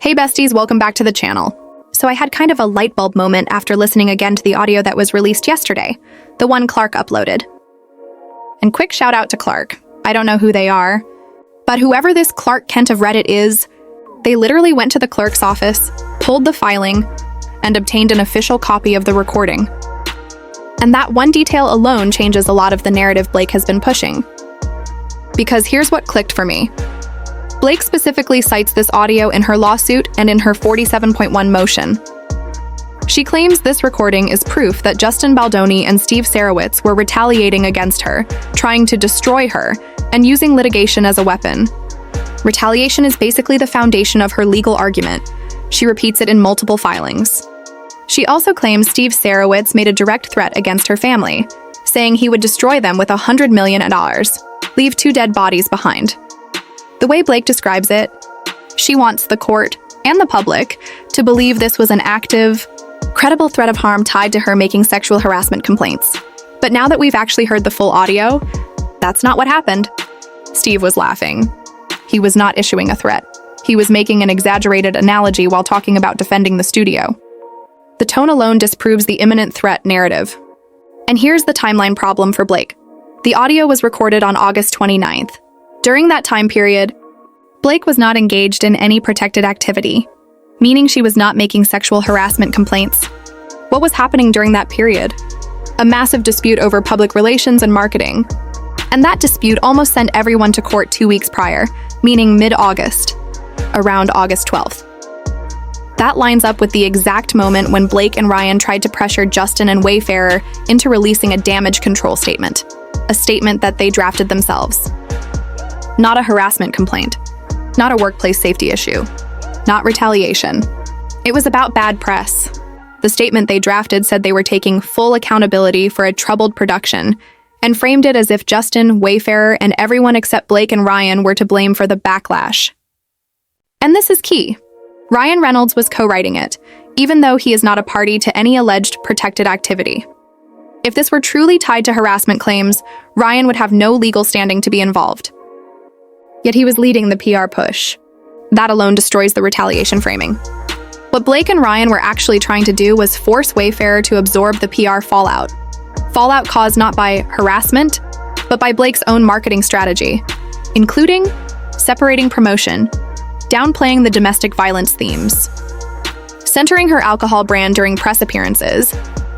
Hey besties, welcome back to the channel. So I had kind of a light bulb moment after listening again to the audio that was released yesterday, the one Clark uploaded. And quick shout out to Clark. I don't know who they are, but whoever this Clark Kent of Reddit is, they literally went to the clerk's office, pulled the filing, and obtained an official copy of the recording. And that one detail alone changes a lot of the narrative Blake has been pushing. Because here's what clicked for me. Blake specifically cites this audio in her lawsuit and in her 47.1 motion. She claims this recording is proof that Justin Baldoni and Steve Sarowitz were retaliating against her, trying to destroy her, and using litigation as a weapon. Retaliation is basically the foundation of her legal argument. She repeats it in multiple filings. She also claims Steve Sarowitz made a direct threat against her family, saying he would destroy them with $100 million, leave 2 dead bodies behind. The way Blake describes it, she wants the court and the public to believe this was an active, credible threat of harm tied to her making sexual harassment complaints. But now that we've actually heard the full audio, that's not what happened. Steve was laughing. He was not issuing a threat. He was making an exaggerated analogy while talking about defending the studio. The tone alone disproves the imminent threat narrative. And here's the timeline problem for Blake. The audio was recorded on August 29th. During that time period, Blake was not engaged in any protected activity, meaning she was not making sexual harassment complaints. What was happening during that period? A massive dispute over public relations and marketing. And that dispute almost sent everyone to court 2 weeks prior, meaning mid-August, around August 12th. That lines up with the exact moment when Blake and Ryan tried to pressure Justin and Wayfarer into releasing a damage control statement, a statement that they drafted themselves. Not a harassment complaint, not a workplace safety issue, not retaliation. It was about bad press. The statement they drafted said they were taking full accountability for a troubled production and framed it as if Justin, Wayfarer, and everyone except Blake and Ryan were to blame for the backlash. And this is key. Ryan Reynolds was co-writing it, even though he is not a party to any alleged protected activity. If this were truly tied to harassment claims, Ryan would have no legal standing to be involved. Yet he was leading the PR push. That alone destroys the retaliation framing. What Blake and Ryan were actually trying to do was force Wayfarer to absorb the PR fallout. Fallout caused not by harassment, but by Blake's own marketing strategy, including separating promotion, downplaying the domestic violence themes, centering her alcohol brand during press appearances,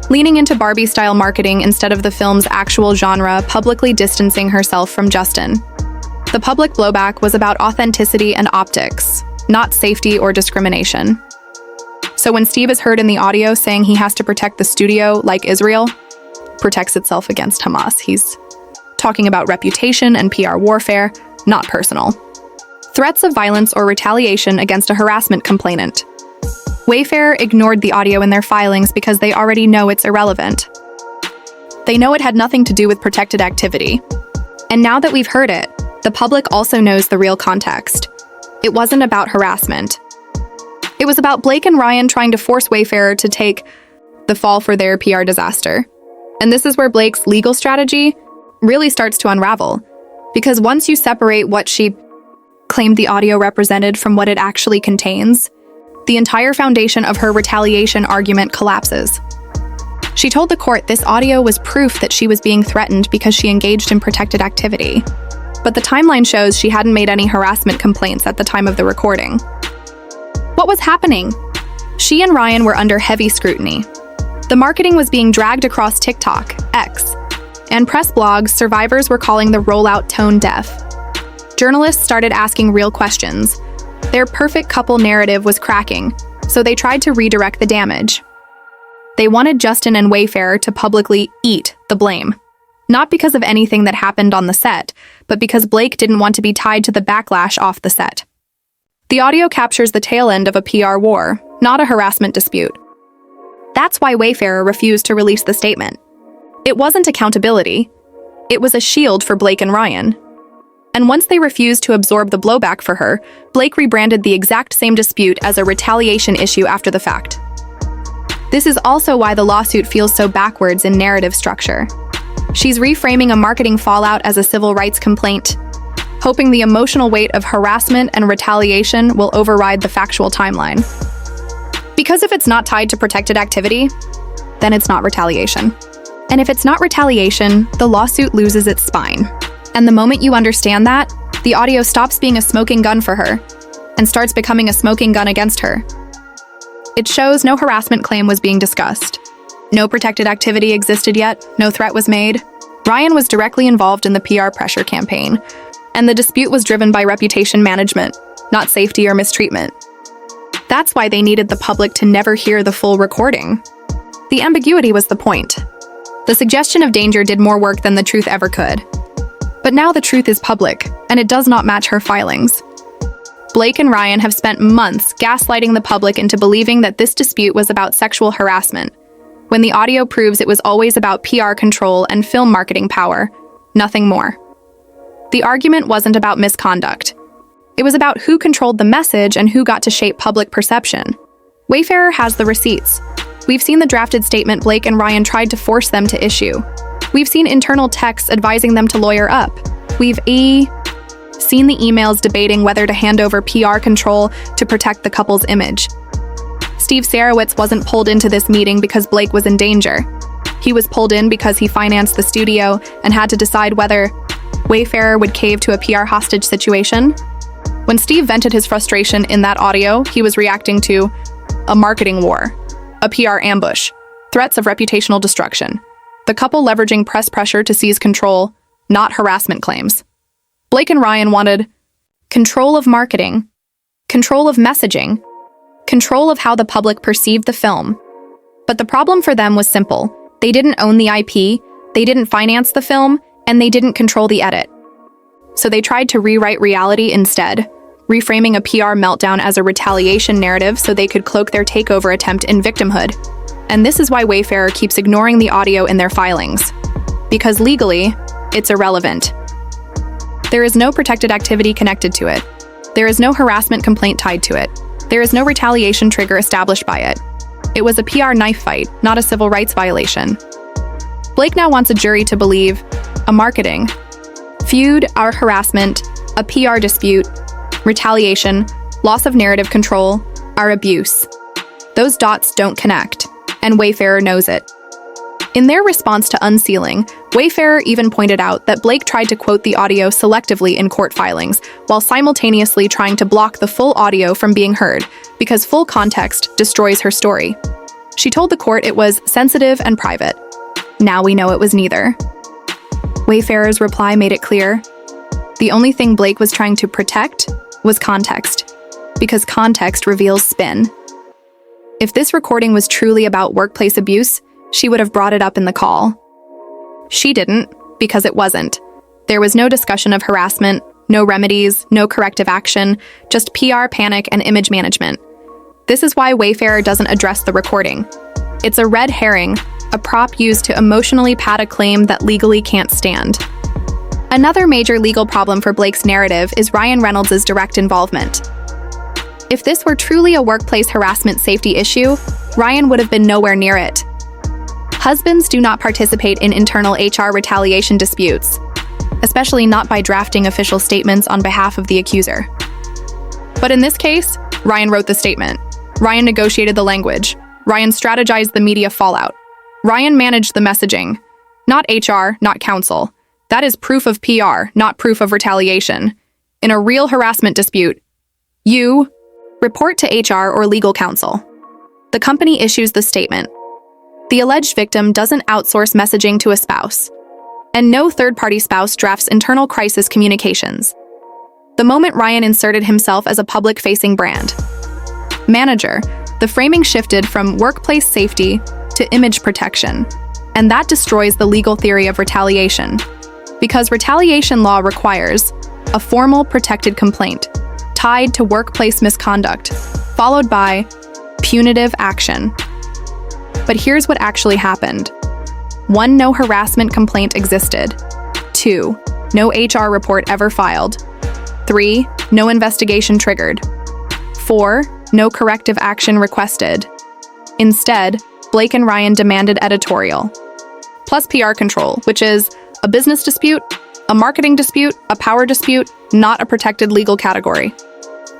leaning into Barbie-style marketing instead of the film's actual genre, publicly distancing herself from Justin. The public blowback was about authenticity and optics, not safety or discrimination. So when Steve is heard in the audio saying he has to protect the studio like Israel protects itself against Hamas, he's talking about reputation and PR warfare, not personal. Threats of violence or retaliation against a harassment complainant. Wayfarer ignored the audio in their filings because they already know it's irrelevant. They know it had nothing to do with protected activity. And now that we've heard it, the public also knows the real context. It wasn't about harassment. It was about Blake and Ryan trying to force Wayfarer to take the fall for their PR disaster. And this is where Blake's legal strategy really starts to unravel. Because once you separate what she claimed the audio represented from what it actually contains, the entire foundation of her retaliation argument collapses. She told the court this audio was proof that she was being threatened because she engaged in protected activity. But the timeline shows she hadn't made any harassment complaints at the time of the recording. What was happening? She and Ryan were under heavy scrutiny. The marketing was being dragged across TikTok, X, and press blogs. Survivors were calling the rollout tone deaf. Journalists started asking real questions. Their perfect couple narrative was cracking, so they tried to redirect the damage. They wanted Justin and Wayfarer to publicly eat the blame. Not because of anything that happened on the set, but because Blake didn't want to be tied to the backlash off the set. The audio captures the tail end of a PR war, not a harassment dispute. That's why Wayfarer refused to release the statement. It wasn't accountability. It was a shield for Blake and Ryan. And once they refused to absorb the blowback for her, Blake rebranded the exact same dispute as a retaliation issue after the fact. This is also why the lawsuit feels so backwards in narrative structure. She's reframing a marketing fallout as a civil rights complaint, hoping the emotional weight of harassment and retaliation will override the factual timeline. Because if it's not tied to protected activity, then it's not retaliation. And if it's not retaliation, the lawsuit loses its spine. And the moment you understand that, the audio stops being a smoking gun for her and starts becoming a smoking gun against her. It shows no harassment claim was being discussed. No protected activity existed yet, no threat was made. Ryan was directly involved in the PR pressure campaign, and the dispute was driven by reputation management, not safety or mistreatment. That's why they needed the public to never hear the full recording. The ambiguity was the point. The suggestion of danger did more work than the truth ever could. But now the truth is public, and it does not match her filings. Blake and Ryan have spent months gaslighting the public into believing that this dispute was about sexual harassment, when the audio proves it was always about PR control and film marketing power, nothing more. The argument wasn't about misconduct. It was about who controlled the message and who got to shape public perception. Wayfarer has the receipts. We've seen the drafted statement Blake and Ryan tried to force them to issue. We've seen internal texts advising them to lawyer up. We've seen the emails debating whether to hand over PR control to protect the couple's image. Steve Sarowitz wasn't pulled into this meeting because Blake was in danger. He was pulled in because he financed the studio and had to decide whether Wayfarer would cave to a PR hostage situation. When Steve vented his frustration in that audio, he was reacting to a marketing war, a PR ambush, threats of reputational destruction, the couple leveraging press pressure to seize control, not harassment claims. Blake and Ryan wanted control of marketing, control of messaging, control of how the public perceived the film. But the problem for them was simple. They didn't own the IP, they didn't finance the film, and they didn't control the edit. So they tried to rewrite reality instead, reframing a PR meltdown as a retaliation narrative so they could cloak their takeover attempt in victimhood. And this is why Wayfarer keeps ignoring the audio in their filings. Because legally, it's irrelevant. There is no protected activity connected to it. There is no harassment complaint tied to it. There is no retaliation trigger established by it. It was a PR knife fight, not a civil rights violation. Blake now wants a jury to believe a marketing, feud, our harassment, a PR dispute, retaliation, loss of narrative control, our abuse. Those dots don't connect, and Wayfarer knows it. In their response to unsealing, Wayfarer even pointed out that Blake tried to quote the audio selectively in court filings, while simultaneously trying to block the full audio from being heard, because full context destroys her story. She told the court it was sensitive and private. Now we know it was neither. Wayfarer's reply made it clear. The only thing Blake was trying to protect was context, because context reveals spin. If this recording was truly about workplace abuse, she would have brought it up in the call. She didn't, because it wasn't. There was no discussion of harassment, no remedies, no corrective action, just PR panic and image management. This is why Wayfarer doesn't address the recording. It's a red herring, a prop used to emotionally pad a claim that legally can't stand. Another major legal problem for Blake's narrative is Ryan Reynolds' direct involvement. If this were truly a workplace harassment safety issue, Ryan would have been nowhere near it. Husbands do not participate in internal HR retaliation disputes, especially not by drafting official statements on behalf of the accuser. But in this case, Ryan wrote the statement. Ryan negotiated the language. Ryan strategized the media fallout. Ryan managed the messaging. Not HR, not counsel. That is proof of PR, not proof of retaliation. In a real harassment dispute, you report to HR or legal counsel. The company issues the statement. The alleged victim doesn't outsource messaging to a spouse, and no third-party spouse drafts internal crisis communications. The moment Ryan inserted himself as a public-facing brand manager, the framing shifted from workplace safety to image protection, and that destroys the legal theory of retaliation, because retaliation law requires a formal protected complaint tied to workplace misconduct, followed by punitive action. But here's what actually happened. 1, no harassment complaint existed. 2, no HR report ever filed. 3, no investigation triggered. 4, no corrective action requested. Instead, Blake and Ryan demanded editorial, plus PR control, which is a business dispute, A marketing dispute, a power dispute, not a protected legal category.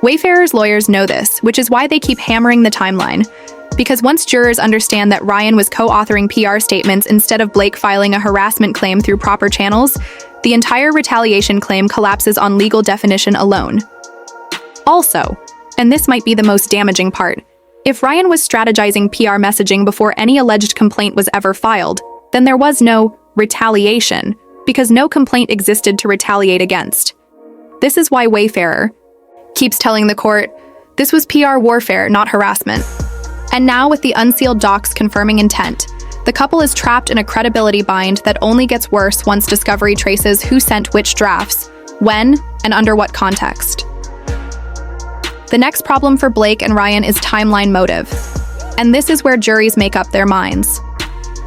Wayfarer's lawyers know this, which is why they keep hammering the timeline. Because once jurors understand that Ryan was co-authoring PR statements instead of Blake filing a harassment claim through proper channels, the entire retaliation claim collapses on legal definition alone. Also, and this might be the most damaging part, if Ryan was strategizing PR messaging before any alleged complaint was ever filed, then there was no retaliation, because no complaint existed to retaliate against. This is why Wayfarer keeps telling the court, this was PR warfare, not harassment. And now with the unsealed docs confirming intent, the couple is trapped in a credibility bind that only gets worse once discovery traces who sent which drafts, when, and under what context. The next problem for Blake and Ryan is timeline motive. And this is where juries make up their minds.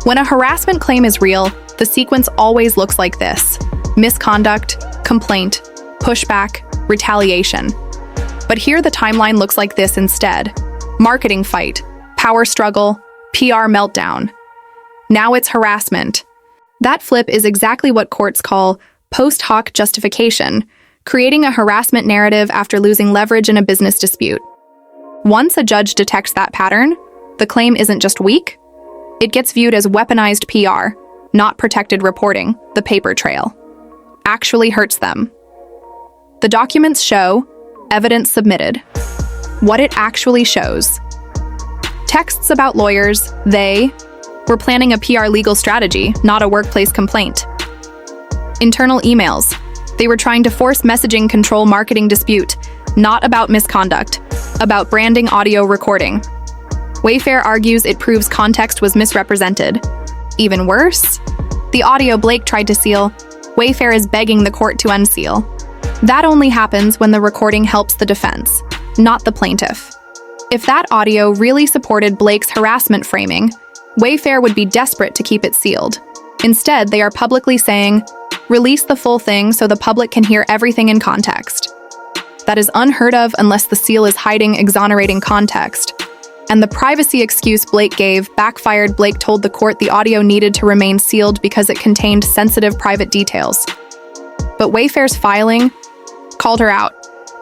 When a harassment claim is real, the sequence always looks like this: misconduct, complaint, pushback, retaliation. But here the timeline looks like this instead: marketing fight, power struggle, PR meltdown. Now it's harassment. That flip is exactly what courts call post hoc justification, creating a harassment narrative after losing leverage in a business dispute. Once a judge detects that pattern, the claim isn't just weak, it gets viewed as weaponized PR, not protected reporting. The paper trail actually hurts them. The documents show evidence submitted. What it actually shows: texts about lawyers, they were planning a PR legal strategy, not a workplace complaint. Internal emails, they were trying to force messaging control marketing dispute, not about misconduct, about branding audio recording. Wayfarer argues it proves context was misrepresented. Even worse, the audio Blake tried to seal, Wayfarer is begging the court to unseal. That only happens when the recording helps the defense, not the plaintiff. If that audio really supported Blake's harassment framing, Wayfarer would be desperate to keep it sealed. Instead, they are publicly saying, release the full thing so the public can hear everything in context. That is unheard of unless the seal is hiding exonerating context. And the privacy excuse Blake gave backfired. Blake told the court the audio needed to remain sealed because it contained sensitive private details. But Wayfarer's filing called her out,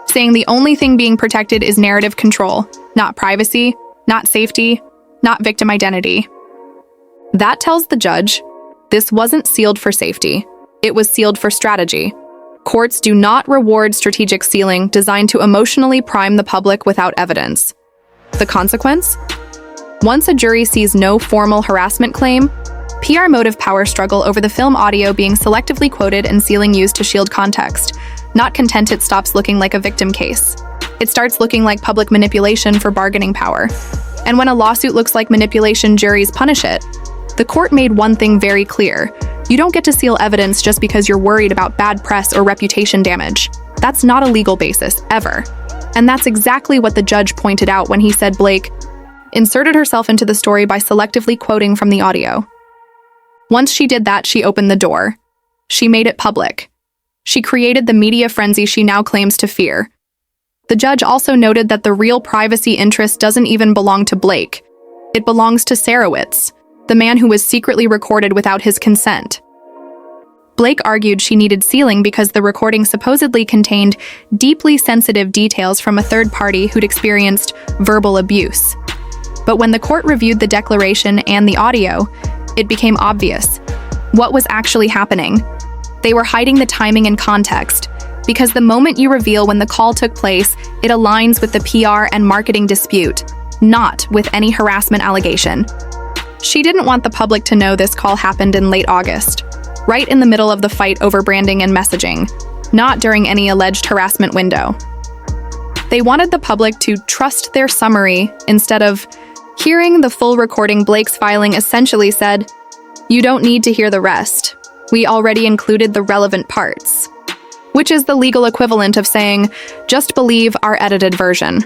saying the only thing being protected is narrative control, not privacy, not safety, not victim identity. That tells the judge, this wasn't sealed for safety, it was sealed for strategy. Courts do not reward strategic sealing designed to emotionally prime the public without evidence. The consequence? Once a jury sees no formal harassment claim, PR motive power struggle over the film audio being selectively quoted and sealing used to shield context. Not content, it stops looking like a victim case. It starts looking like public manipulation for bargaining power. And when a lawsuit looks like manipulation, juries punish it. The court made one thing very clear: you don't get to seal evidence just because you're worried about bad press or reputation damage. That's not a legal basis, ever. And that's exactly what the judge pointed out when he said Blake inserted herself into the story by selectively quoting from the audio. Once she did that, she opened the door. She made it public. She created the media frenzy she now claims to fear. The judge also noted that the real privacy interest doesn't even belong to Blake. It belongs to Sarowitz, the man who was secretly recorded without his consent. Blake argued she needed sealing because the recording supposedly contained deeply sensitive details from a third party who'd experienced verbal abuse. But when the court reviewed the declaration and the audio, it became obvious what was actually happening. They were hiding the timing and context, because the moment you reveal when the call took place, it aligns with the PR and marketing dispute, not with any harassment allegation. She didn't want the public to know this call happened in late August, right in the middle of the fight over branding and messaging, not during any alleged harassment window. They wanted the public to trust their summary instead of hearing the full recording. Blake's filing essentially said, "You don't need to hear the rest. We already included the relevant parts," which is the legal equivalent of saying, "Just believe our edited version."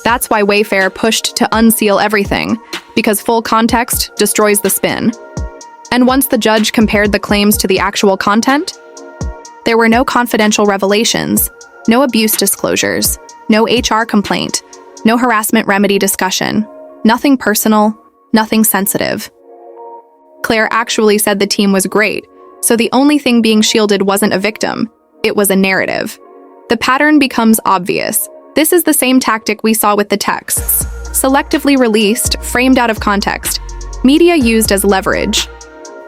That's why Wayfarer pushed to unseal everything, because full context destroys the spin. And once the judge compared the claims to the actual content, there were no confidential revelations, no abuse disclosures, no HR complaint, no harassment remedy discussion, nothing personal, nothing sensitive. Claire actually said the team was great, So the only thing being shielded wasn't a victim, it was a narrative. The pattern becomes obvious. This is the same tactic we saw with the texts. Selectively released, framed out of context. Media used as leverage.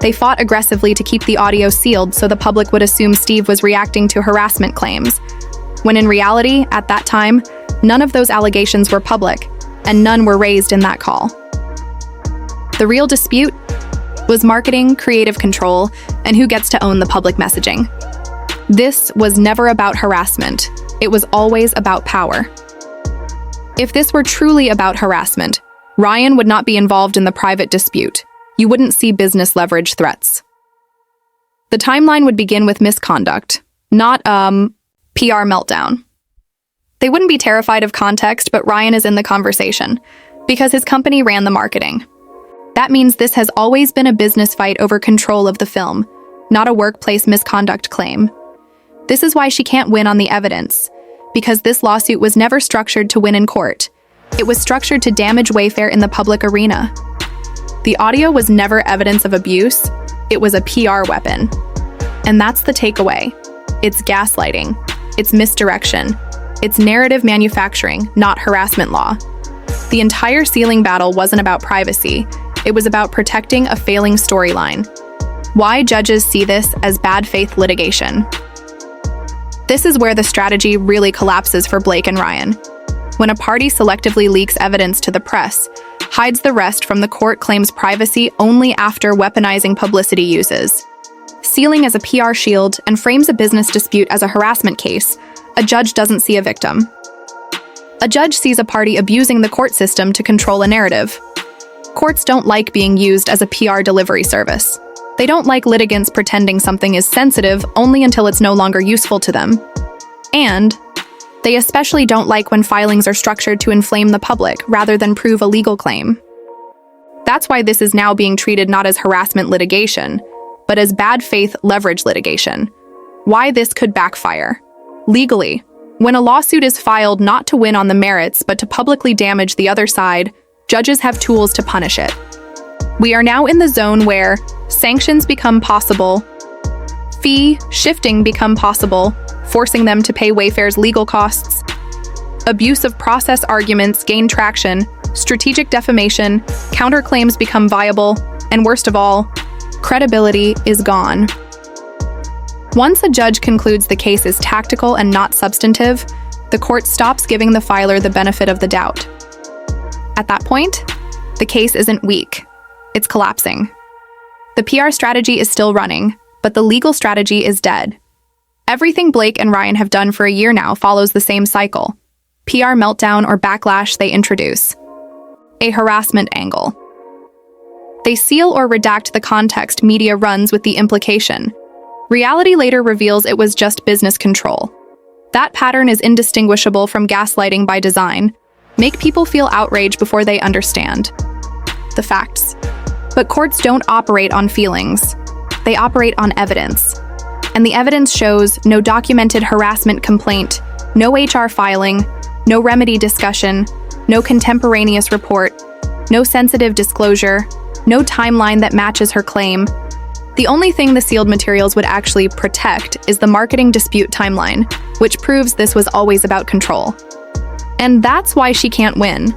They fought aggressively to keep the audio sealed so the public would assume Steve was reacting to harassment claims, when in reality, at that time, none of those allegations were public, and none were raised in that call. The real dispute was marketing, creative control, and who gets to own the public messaging. This was never about harassment. It was always about power. If this were truly about harassment, Ryan would not be involved in the private dispute. You wouldn't see business leverage threats. The timeline would begin with misconduct, not PR meltdown. They wouldn't be terrified of context, but Ryan is in the conversation because his company ran the marketing. That means this has always been a business fight over control of the film, not a workplace misconduct claim. This is why she can't win on the evidence, because this lawsuit was never structured to win in court. It was structured to damage Wayfarer in the public arena. The audio was never evidence of abuse, it was a PR weapon. And that's the takeaway. It's gaslighting, it's misdirection, it's narrative manufacturing, not harassment law. The entire sealing battle wasn't about privacy, it was about protecting a failing storyline. Why judges see this as bad faith litigation. This is where the strategy really collapses for Blake and Ryan. When a party selectively leaks evidence to the press, hides the rest from the court, claims privacy only after weaponizing publicity uses, sealing as a PR shield, and frames a business dispute as a harassment case, a judge doesn't see a victim. A judge sees a party abusing the court system to control a narrative. Courts don't like being used as a PR delivery service. They don't like litigants pretending something is sensitive only until it's no longer useful to them. And they especially don't like when filings are structured to inflame the public rather than prove a legal claim. That's why this is now being treated not as harassment litigation, but as bad faith leverage litigation. Why this could backfire. Legally, when a lawsuit is filed not to win on the merits but to publicly damage the other side, judges have tools to punish it. We are now in the zone where sanctions become possible, fee shifting become possible, forcing them to pay Wayfarer's legal costs, abuse of process arguments gain traction, strategic defamation, counterclaims become viable, and worst of all, credibility is gone. Once a judge concludes the case is tactical and not substantive, the court stops giving the filer the benefit of the doubt. At that point, the case isn't weak, it's collapsing. The PR strategy is still running, but the legal strategy is dead. Everything Blake and Ryan have done for a year now follows the same cycle. PR meltdown or backlash they introduce. A harassment angle. They seal or redact the context media runs with the implication. Reality later reveals it was just business control. That pattern is indistinguishable from gaslighting by design. Make people feel outraged before they understand the facts. But courts don't operate on feelings. They operate on evidence. And the evidence shows no documented harassment complaint, no HR filing, no remedy discussion, no contemporaneous report, no sensitive disclosure, no timeline that matches her claim. The only thing the sealed materials would actually protect is the marketing dispute timeline, which proves this was always about control. And that's why she can't win.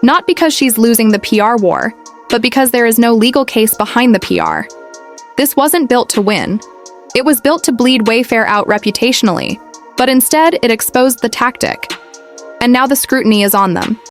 Not because she's losing the PR war, but because there is no legal case behind the PR. This wasn't built to win. It was built to bleed Wayfarer out reputationally, but instead it exposed the tactic. And now the scrutiny is on them.